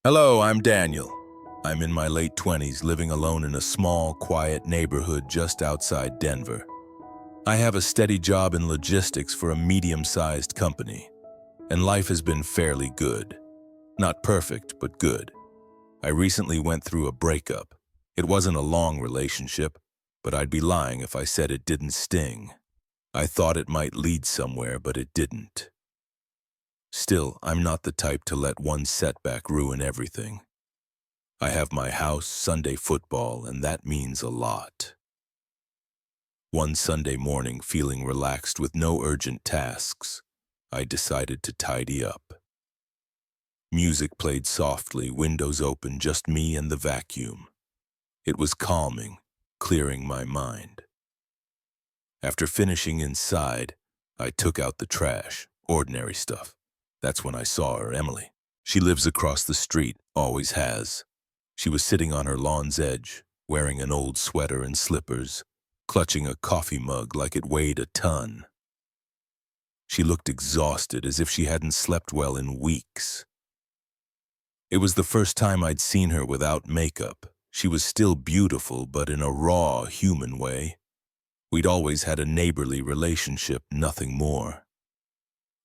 Hello, I'm Daniel. I'm in my late 20s, living alone in a small, quiet neighborhood just outside Denver. I have a steady job in logistics for a medium-sized company, and life has been fairly good. Not perfect, but good. I recently went through a breakup. It wasn't a long relationship, but I'd be lying if I said it didn't sting. I thought it might lead somewhere, but it didn't. Still, I'm not the type to let one setback ruin everything. I have my house, Sunday football, and that means a lot. One Sunday morning, feeling relaxed with no urgent tasks, I decided to tidy up. Music played softly, windows open, just me and the vacuum. It was calming, clearing my mind. After finishing inside, I took out the trash, ordinary stuff. That's when I saw her, Emily. She lives across the street, always has. She was sitting on her lawn's edge, wearing an old sweater and slippers, clutching a coffee mug like it weighed a ton. She looked exhausted, as if she hadn't slept well in weeks. It was the first time I'd seen her without makeup. She was still beautiful, but in a raw, human way. We'd always had a neighborly relationship, nothing more.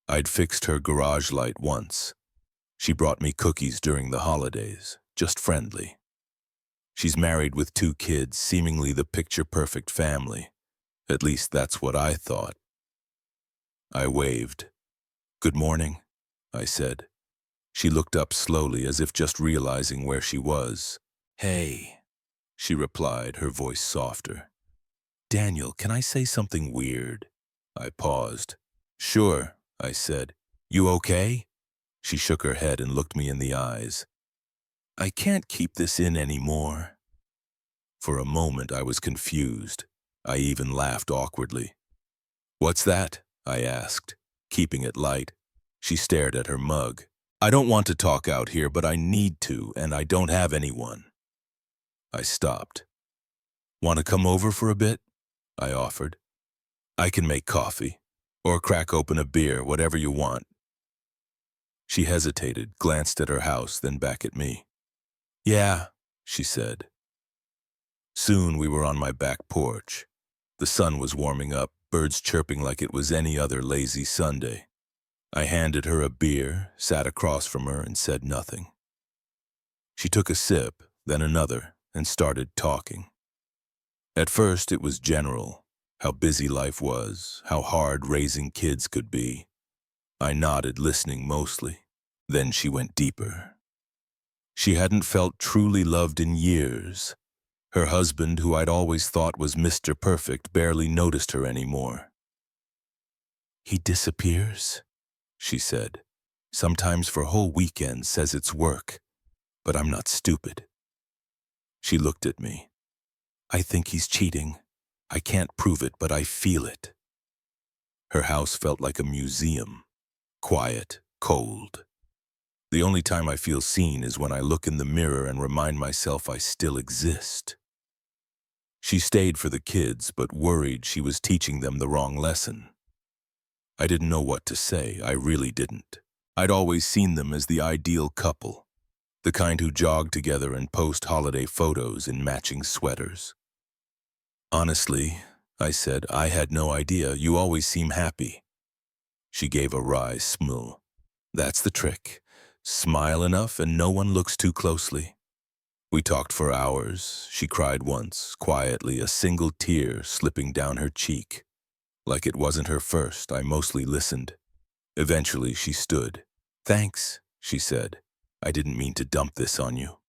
I'd fixed her garage light once. She brought me cookies during the holidays, just friendly. She's married with 2 kids, seemingly the picture-perfect family. At least that's what I thought. I waved. "Good morning," I said. She looked up slowly, as if just realizing where she was. "Hey," she replied, her voice softer. "Daniel, can I say something weird?" I paused. "Sure," I said. "You okay?" She shook her head and looked me in the eyes. "I can't keep this in anymore." For a moment, I was confused. I even laughed awkwardly. "What's that?" I asked, keeping it light. She stared at her mug. "I don't want to talk out here, but I need to, and I don't have anyone." I stopped. "Want to come over for a bit?" I offered. "I can make coffee, or crack open a beer, whatever you want." She hesitated, glanced at her house, then back at me. "Yeah," she said. Soon we were on my back porch. The sun was warming up, birds chirping like it was any other lazy Sunday. I handed her a beer, sat across from her, and said nothing. She took a sip, then another, and started talking. At first it was general, how busy life was, how hard raising kids could be. I nodded, listening mostly. Then she went deeper. She hadn't felt truly loved in years. Her husband, who I'd always thought was Mr. Perfect, barely noticed her anymore. "He disappears," she said. "Sometimes for whole weekends, says it's work. But I'm not stupid." She looked at me. "I think he's cheating. I can't prove it, but I feel it." Her house felt like a museum. Quiet, cold. The only time I feel seen is when I look in the mirror and remind myself I still exist. She stayed for the kids, but worried she was teaching them the wrong lesson. I didn't know what to say, I really didn't. I'd always seen them as the ideal couple, the kind who jog together and post holiday photos in matching sweaters. "Honestly," I said, "I had no idea. You always seem happy." She gave a wry smile. "That's the trick. Smile enough and no one looks too closely." We talked for hours. She cried once, quietly, a single tear slipping down her cheek. Like it wasn't her first, I mostly listened. Eventually she stood. "Thanks," she said. "I didn't mean to dump this on you."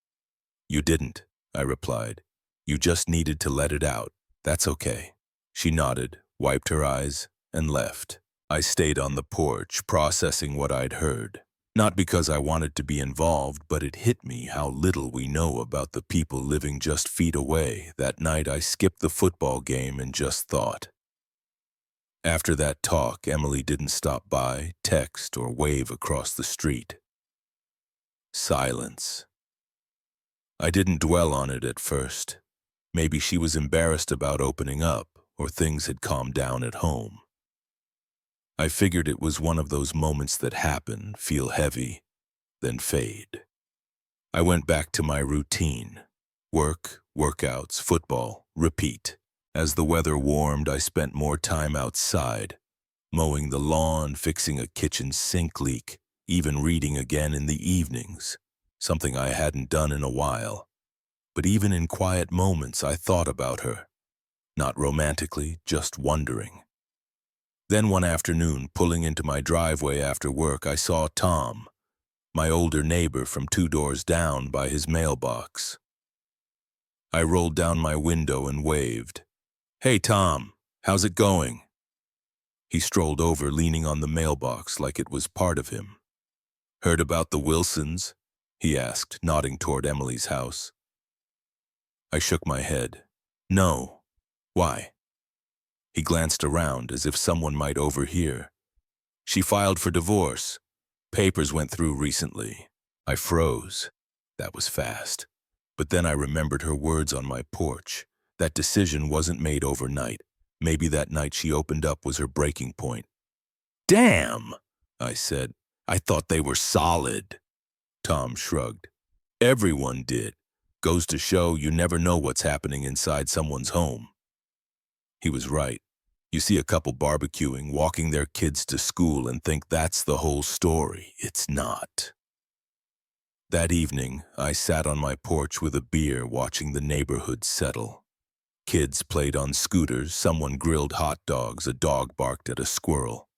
"You didn't," I replied. "You just needed to let it out. That's okay." She nodded, wiped her eyes, and left. I stayed on the porch, processing what I'd heard. Not because I wanted to be involved, but it hit me how little we know about the people living just feet away. That night I skipped the football game and just thought. After that talk, Emily didn't stop by, text, or wave across the street. Silence. I didn't dwell on it at first. Maybe she was embarrassed about opening up, or things had calmed down at home. I figured it was one of those moments that happen, feel heavy, then fade. I went back to my routine. Work, workouts, football, repeat. As the weather warmed, I spent more time outside, mowing the lawn, fixing a kitchen sink leak, even reading again in the evenings, something I hadn't done in a while. But even in quiet moments, I thought about her. Not romantically, just wondering. Then one afternoon, pulling into my driveway after work, I saw Tom, my older neighbor from 2 doors down by his mailbox. I rolled down my window and waved. "Hey, Tom, how's it going?" He strolled over, leaning on the mailbox like it was part of him. "Heard about the Wilsons?" he asked, nodding toward Emily's house. I shook my head. "No. Why?" He glanced around as if someone might overhear. "She filed for divorce. Papers went through recently." I froze. That was fast. But then I remembered her words on my porch. That decision wasn't made overnight. Maybe that night she opened up was her breaking point. "Damn," I said. "I thought they were solid." Tom shrugged. "Everyone did. Goes to show you never know what's happening inside someone's home." He was right. You see a couple barbecuing, walking their kids to school and think that's the whole story. It's not. That evening, I sat on my porch with a beer watching the neighborhood settle. Kids played on scooters, someone grilled hot dogs, a dog barked at a squirrel.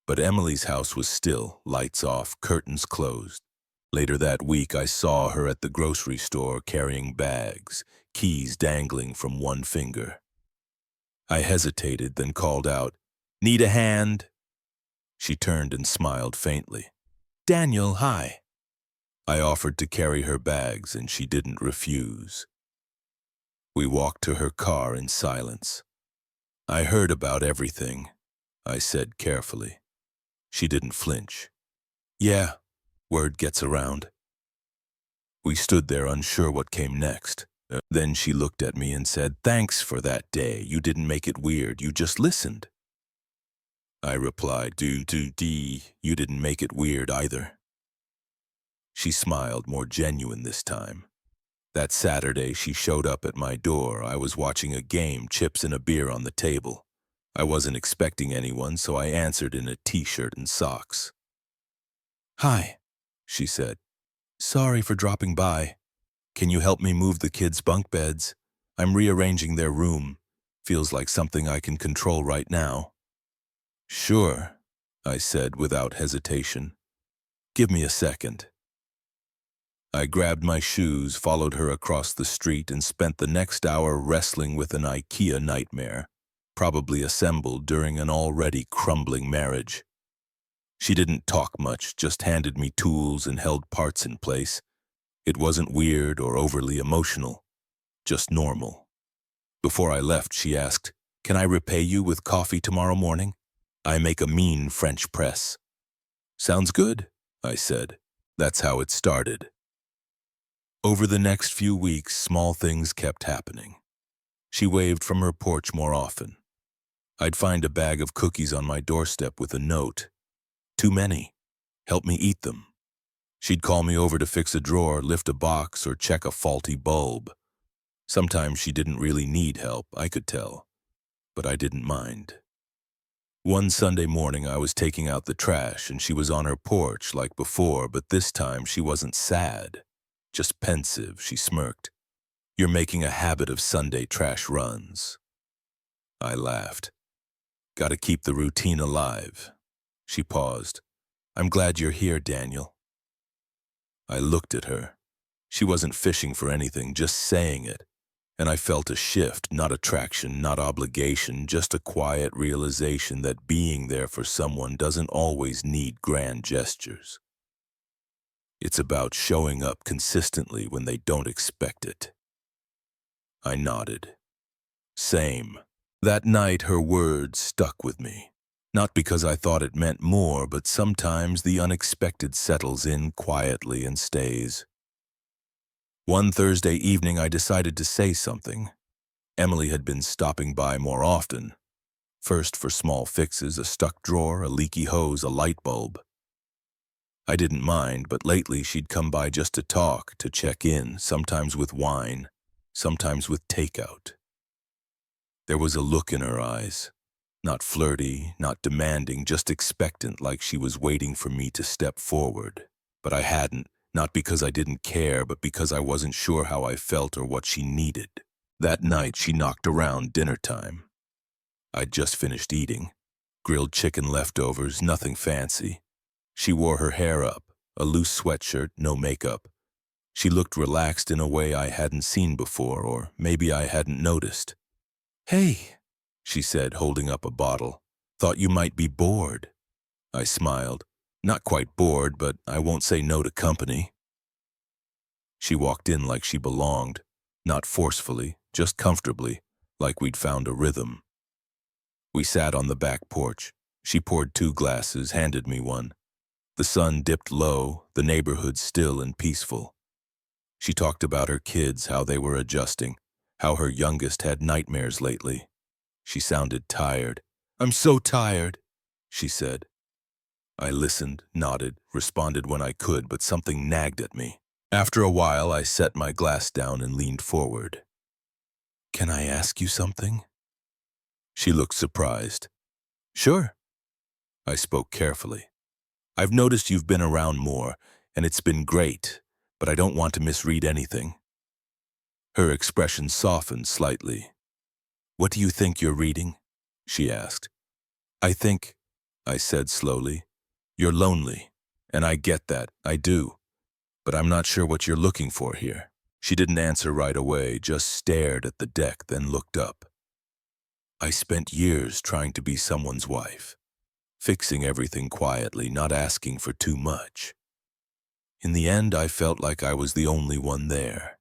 But Emily's house was still, lights off, curtains closed. Later that week, I saw her at the grocery store carrying bags, keys dangling from one finger. I hesitated, then called out, "Need a hand?" She turned and smiled faintly. "Daniel, hi." I offered to carry her bags, and she didn't refuse. We walked to her car in silence. "I heard about everything," I said carefully. She didn't flinch. "Yeah, word gets around." We stood there unsure what came next. Then she looked at me and said, "Thanks for that day. You didn't make it weird. You just listened." I replied, You didn't make it weird either." She smiled, more genuine this time. That Saturday, she showed up at my door. I was watching a game, chips and a beer on the table. I wasn't expecting anyone, so I answered in a t-shirt and socks. "Hi," she said. "Sorry for dropping by. Can you help me move the kids' bunk beds? I'm rearranging their room. Feels like something I can control right now." "Sure," I said without hesitation. "Give me a second." I grabbed my shoes, followed her across the street, and spent the next hour wrestling with an IKEA nightmare, probably assembled during an already crumbling marriage. She didn't talk much, just handed me tools and held parts in place. It wasn't weird or overly emotional, just normal. Before I left, she asked, "Can I repay you with coffee tomorrow morning? I make a mean French press." "Sounds good," I said. That's how it started. Over the next few weeks, small things kept happening. She waved from her porch more often. I'd find a bag of cookies on my doorstep with a note. "Too many. Help me eat them." She'd call me over to fix a drawer, lift a box, or check a faulty bulb. Sometimes she didn't really need help, I could tell, but I didn't mind. One Sunday morning, I was taking out the trash, and she was on her porch like before, but this time she wasn't sad. Just pensive, she smirked. "You're making a habit of Sunday trash runs." I laughed. "Gotta keep the routine alive." She paused. "I'm glad you're here, Daniel." I looked at her. She wasn't fishing for anything, just saying it. And I felt a shift, not attraction, not obligation, just a quiet realization that being there for someone doesn't always need grand gestures. It's about showing up consistently when they don't expect it. I nodded. Same. That night, her words stuck with me. Not because I thought it meant more, but sometimes the unexpected settles in quietly and stays. One Thursday evening, I decided to say something. Emily had been stopping by more often. First for small fixes, a stuck drawer, a leaky hose, a light bulb. I didn't mind, but lately she'd come by just to talk, to check in, sometimes with wine, sometimes with takeout. There was a look in her eyes, not flirty, not demanding, just expectant, like she was waiting for me to step forward. But I hadn't, not because I didn't care, but because I wasn't sure how I felt or what she needed. That night, she knocked around dinner time. I'd just finished eating. Grilled chicken leftovers, nothing fancy. She wore her hair up, a loose sweatshirt, no makeup. She looked relaxed in a way I hadn't seen before, or maybe I hadn't noticed. "Hey," she said, holding up a bottle. "Thought you might be bored." I smiled. Not quite bored, but I won't say no to company. She walked in like she belonged, not forcefully, just comfortably, like we'd found a rhythm. We sat on the back porch. She poured 2 glasses, handed me one. The sun dipped low, the neighborhood still and peaceful. She talked about her kids, how they were adjusting, how her youngest had nightmares lately. She sounded tired. "I'm so tired," she said. I listened, nodded, responded when I could, but something nagged at me. After a while, I set my glass down and leaned forward. "Can I ask you something?" She looked surprised. "Sure." I spoke carefully. "I've noticed you've been around more, and it's been great, but I don't want to misread anything." Her expression softened slightly. "What do you think you're reading?" she asked. "I think," I said slowly, "you're lonely, and I get that, I do, but I'm not sure what you're looking for here." She didn't answer right away, just stared at the deck, then looked up. "I spent years trying to be someone's wife, fixing everything quietly, not asking for too much. In the end, I felt like I was the only one there."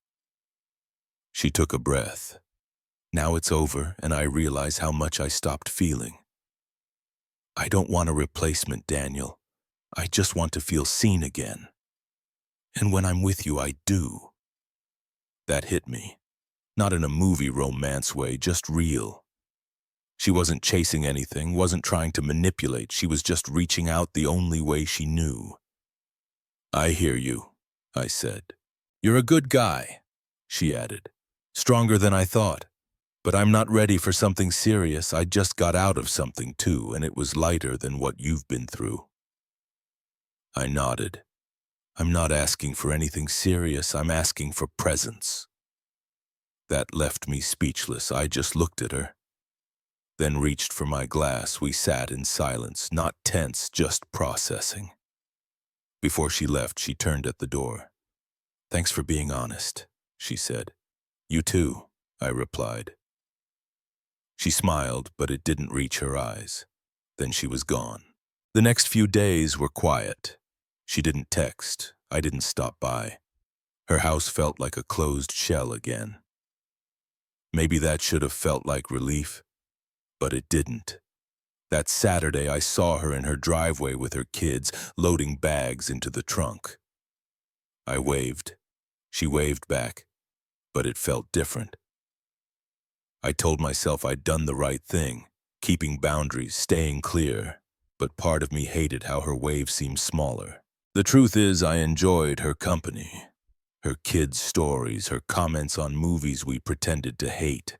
She took a breath. "Now it's over, and I realize how much I stopped feeling. I don't want a replacement, Daniel. I just want to feel seen again. And when I'm with you, I do." That hit me. Not in a movie romance way, just real. She wasn't chasing anything, wasn't trying to manipulate. She was just reaching out the only way she knew. "I hear you," I said. "You're a good guy," she added. "Stronger than I thought. But I'm not ready for something serious. I just got out of something too, and it was lighter than what you've been through." I nodded. "I'm not asking for anything serious. I'm asking for presence." That left me speechless. I just looked at her, then reached for my glass. We sat in silence, not tense, just processing. Before she left, she turned at the door. "Thanks for being honest," she said. "You too," I replied. She smiled, but it didn't reach her eyes. Then she was gone. The next few days were quiet. She didn't text. I didn't stop by. Her house felt like a closed shell again. Maybe that should have felt like relief, but it didn't. That Saturday, I saw her in her driveway with her kids, loading bags into the trunk. I waved. She waved back, but it felt different. I told myself I'd done the right thing, keeping boundaries, staying clear, but part of me hated how her wave seemed smaller. The truth is, I enjoyed her company. Her kids' stories, her comments on movies we pretended to hate,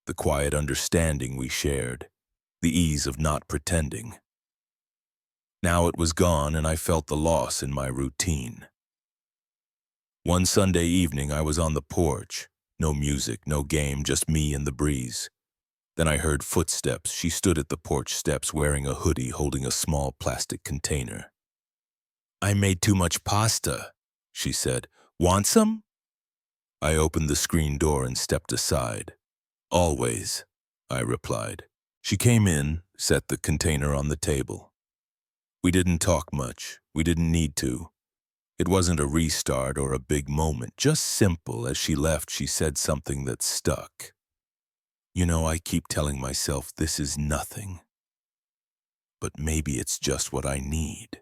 the quiet understanding we shared, the ease of not pretending. Now it was gone, and I felt the loss in my routine. One Sunday evening, I was on the porch. No music, no game, just me and the breeze. Then I heard footsteps. She stood at the porch steps wearing a hoodie, holding a small plastic container. "I made too much pasta," she said. "Want some?" I opened the screen door and stepped aside. "Always," I replied. She came in, set the container on the table. We didn't talk much. We didn't need to. It wasn't a restart or a big moment, just simple. As she left, she said something that stuck. "You know, I keep telling myself this is nothing, but maybe it's just what I need."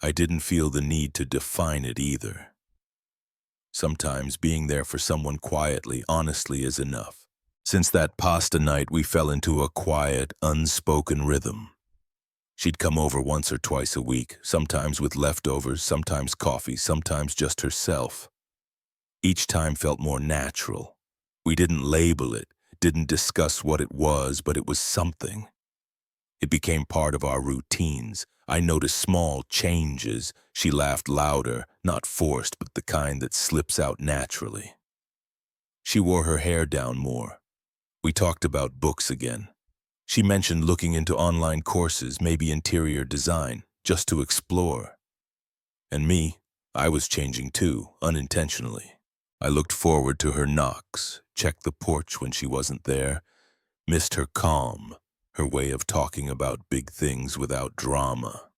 I didn't feel the need to define it either. Sometimes being there for someone quietly, honestly, is enough. Since that pasta night, we fell into a quiet, unspoken rhythm. She'd come over once or twice a week, sometimes with leftovers, sometimes coffee, sometimes just herself. Each time felt more natural. We didn't label it, didn't discuss what it was, but it was something. It became part of our routines. I noticed small changes. She laughed louder, not forced, but the kind that slips out naturally. She wore her hair down more. We talked about books again. She mentioned looking into online courses, maybe interior design, just to explore. And me, I was changing too, unintentionally. I looked forward to her knocks, checked the porch when she wasn't there, missed her calm, her way of talking about big things without drama.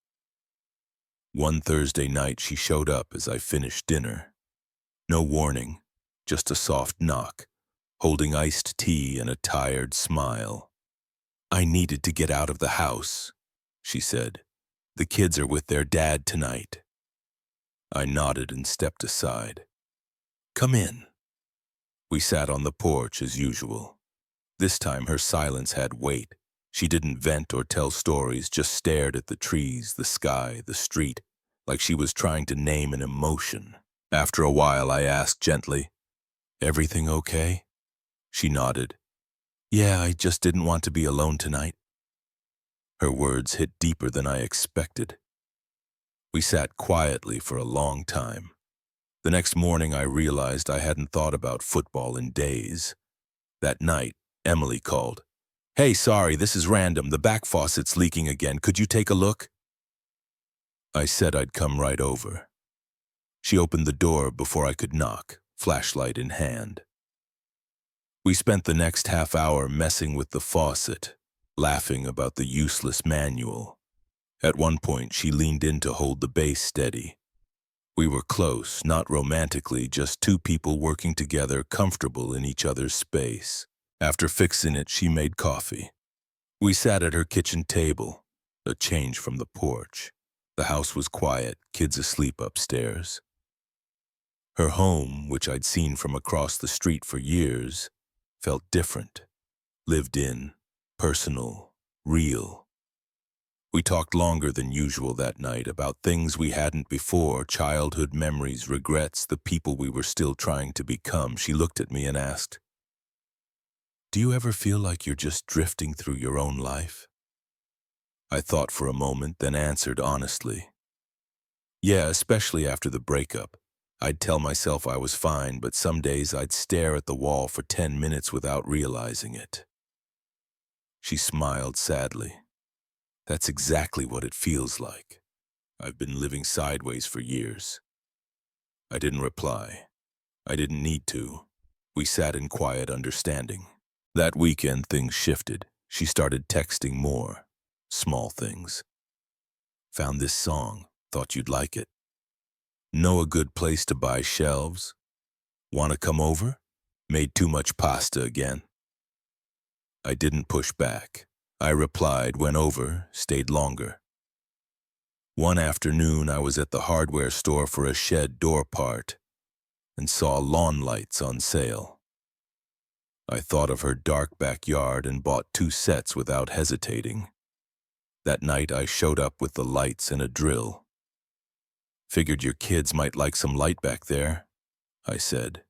One Thursday night she showed up as I finished dinner. No warning, just a soft knock, holding iced tea and a tired smile. "I needed to get out of the house," she said. "The kids are with their dad tonight." I nodded and stepped aside. "Come in." We sat on the porch as usual. This time her silence had weight. She didn't vent or tell stories, just stared at the trees, the sky, the street, like she was trying to name an emotion. After a while I asked gently, "Everything okay?" She nodded. "Yeah, I just didn't want to be alone tonight." Her words hit deeper than I expected. We sat quietly for a long time. The next morning I realized I hadn't thought about football in days. That night, Emily called. "Hey, sorry, this is random. The back faucet's leaking again. Could you take a look?" I said I'd come right over. She opened the door before I could knock, flashlight in hand. We spent the next half hour messing with the faucet, laughing about the useless manual. At one point, she leaned in to hold the base steady. We were close, not romantically, just two people working together, comfortable in each other's space. After fixing it, she made coffee. We sat at her kitchen table, a change from the porch. The house was quiet, kids asleep upstairs. Her home, which I'd seen from across the street for years, felt different, lived in, personal, real. We talked longer than usual that night about things we hadn't before, childhood memories, regrets, the people we were still trying to become. She looked at me and asked, "Do you ever feel like you're just drifting through your own life?" I thought for a moment, then answered honestly. "Yeah, especially after the breakup. I'd tell myself I was fine, but some days I'd stare at the wall for 10 minutes without realizing it." She smiled sadly. "That's exactly what it feels like. I've been living sideways for years." I didn't reply. I didn't need to. We sat in quiet understanding. That weekend, things shifted. She started texting more. Small things. "Found this song. Thought you'd like it. Know a good place to buy shelves? Want to come over? Made too much pasta again." I didn't push back. I replied, went over, stayed longer. One afternoon, I was at the hardware store for a shed door part and saw lawn lights on sale. I thought of her dark backyard and bought 2 sets without hesitating. That night, I showed up with the lights and a drill. "Figured your kids might like some light back there," I said.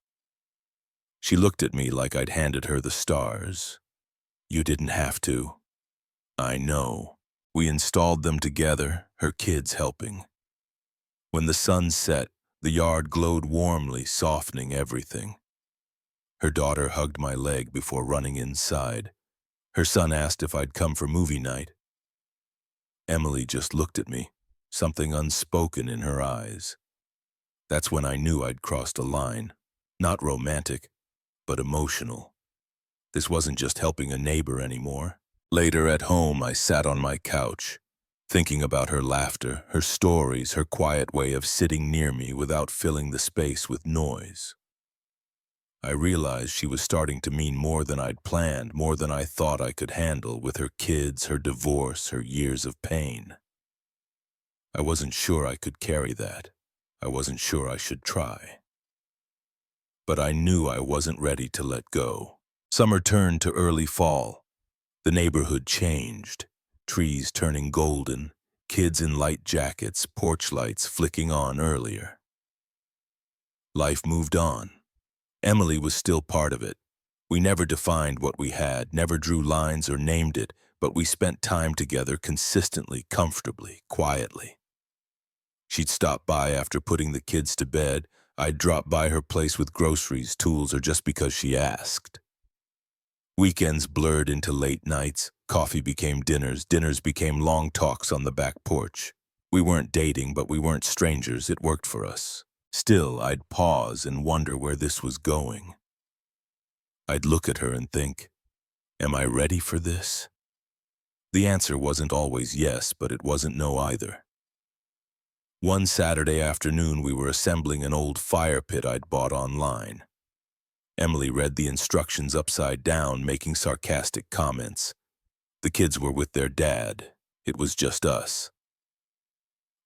She looked at me like I'd handed her the stars. "You didn't have to." "I know." We installed them together, her kids helping. When the sun set, the yard glowed warmly, softening everything. Her daughter hugged my leg before running inside. Her son asked if I'd come for movie night. Emily just looked at me, something unspoken in her eyes. That's when I knew I'd crossed a line. Not romantic, but emotional. This wasn't just helping a neighbor anymore. Later at home, I sat on my couch, thinking about her laughter, her stories, her quiet way of sitting near me without filling the space with noise. I realized she was starting to mean more than I'd planned, more than I thought I could handle, with her kids, her divorce, her years of pain. I wasn't sure I could carry that. I wasn't sure I should try. But I knew I wasn't ready to let go. Summer turned to early fall. The neighborhood changed. trees turning golden, kids in light jackets, porch lights flicking on earlier. Life moved on. Emily was still part of it. We never defined what we had, never drew lines or named it, but we spent time together consistently, comfortably, quietly. She'd stop by after putting the kids to bed. I'd drop by her place with groceries, tools, or just because she asked. Weekends blurred into late nights. Coffee became dinners. Dinners became long talks on the back porch. We weren't dating, but we weren't strangers. It worked for us. Still, I'd pause and wonder where this was going. I'd look at her and think, am I ready for this? The answer wasn't always yes, but it wasn't no either. One Saturday afternoon, we were assembling an old fire pit I'd bought online. Emily read the instructions upside down, making sarcastic comments. The kids were with their dad. It was just us.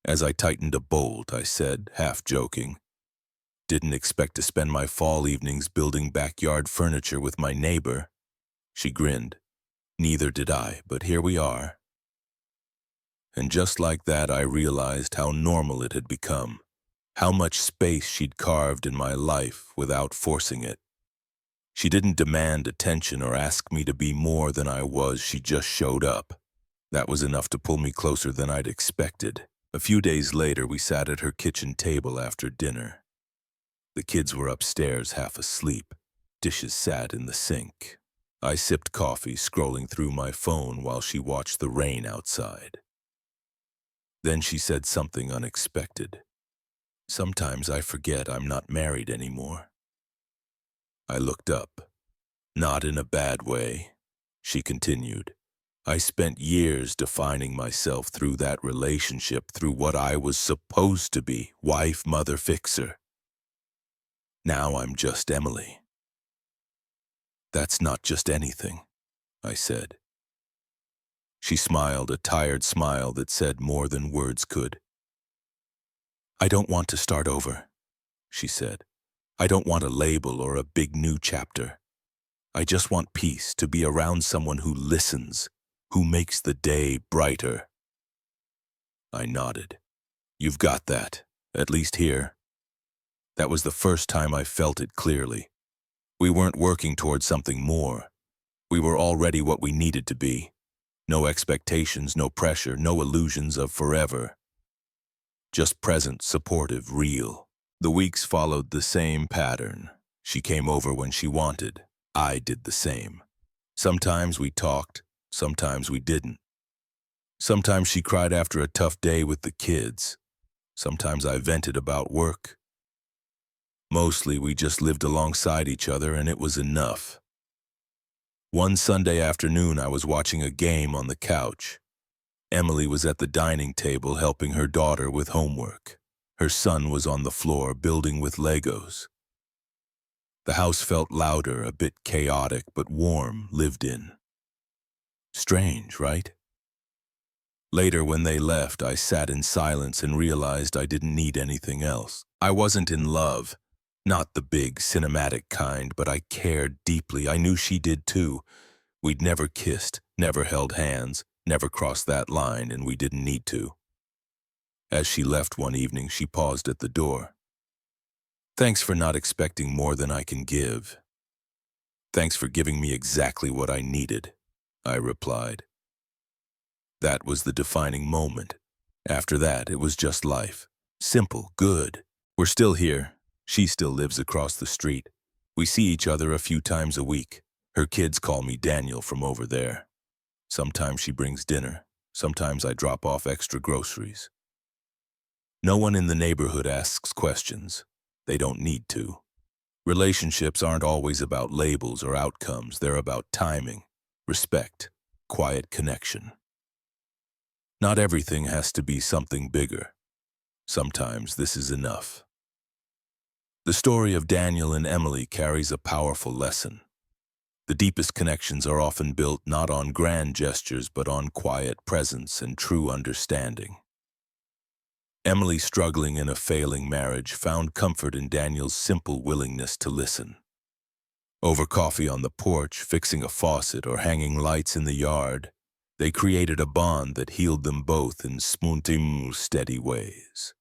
As I tightened a bolt, I said, half joking, "Didn't expect to spend my fall evenings building backyard furniture with my neighbor." She grinned. "Neither did I, but here we are." And just like that, I realized how normal it had become, how much space she'd carved in my life without forcing it. She didn't demand attention or ask me to be more than I was, she just showed up. That was enough to pull me closer than I'd expected. A few days later, we sat at her kitchen table after dinner. The kids were upstairs, half asleep. Dishes sat in the sink. I sipped coffee, scrolling through my phone while she watched the rain outside. Then she said something unexpected. "Sometimes I forget I'm not married anymore." I looked up. "Not in a bad way," she continued. "I spent years defining myself through that relationship, through what I was supposed to be, wife, mother, fixer. Now I'm just Emily." "That's not just anything," I said. She smiled, a tired smile that said more than words could. "I don't want to start over," she said. "I don't want a label or a big new chapter. I just want peace, to be around someone who listens, who makes the day brighter." I nodded. "You've got that, at least here." That was the first time I felt it clearly. We weren't working towards something more. We were already what we needed to be. No expectations, no pressure, no illusions of forever. Just present, supportive, real. The weeks followed the same pattern. She came over when she wanted. I did the same. Sometimes we talked, sometimes we didn't. Sometimes she cried after a tough day with the kids. Sometimes I vented about work. Mostly we just lived alongside each other, and it was enough. One Sunday afternoon, I was watching a game on the couch. Emily was at the dining table helping her daughter with homework. Her son was on the floor building with Legos. The house felt louder, a bit chaotic, but warm, lived in. Strange, right? Later, when they left, I sat in silence and realized I didn't need anything else. I wasn't in love. Not the big, cinematic kind, but I cared deeply. I knew she did too. We'd never kissed, never held hands, never crossed that line, and we didn't need to. As she left one evening, she paused at the door. "Thanks for not expecting more than I can give." "Thanks for giving me exactly what I needed," I replied. That was the defining moment. After that, it was just life. Simple, good. We're still here. She still lives across the street. We see each other a few times a week. Her kids call me Daniel from over there. Sometimes she brings dinner. Sometimes I drop off extra groceries. No one in the neighborhood asks questions. They don't need to. Relationships aren't always about labels or outcomes. They're about timing, respect, quiet connection. Not everything has to be something bigger. Sometimes this is enough. The story of Daniel and Emily carries a powerful lesson. The deepest connections are often built not on grand gestures, but on quiet presence and true understanding. Emily, struggling in a failing marriage, found comfort in Daniel's simple willingness to listen. Over coffee on the porch, fixing a faucet, or hanging lights in the yard, They created a bond that healed them both in steady ways.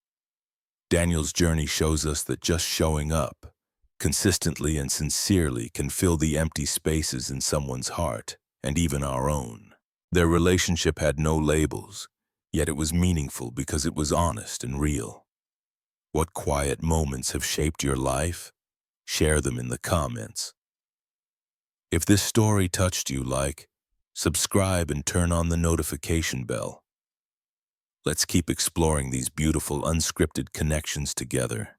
Daniel's journey shows us that just showing up, consistently and sincerely, can fill the empty spaces in someone's heart, and even our own. Their relationship had no labels, yet it was meaningful because it was honest and real. What quiet moments have shaped your life? Share them in the comments. If this story touched you, subscribe and turn on the notification bell. Let's keep exploring these beautiful unscripted connections together.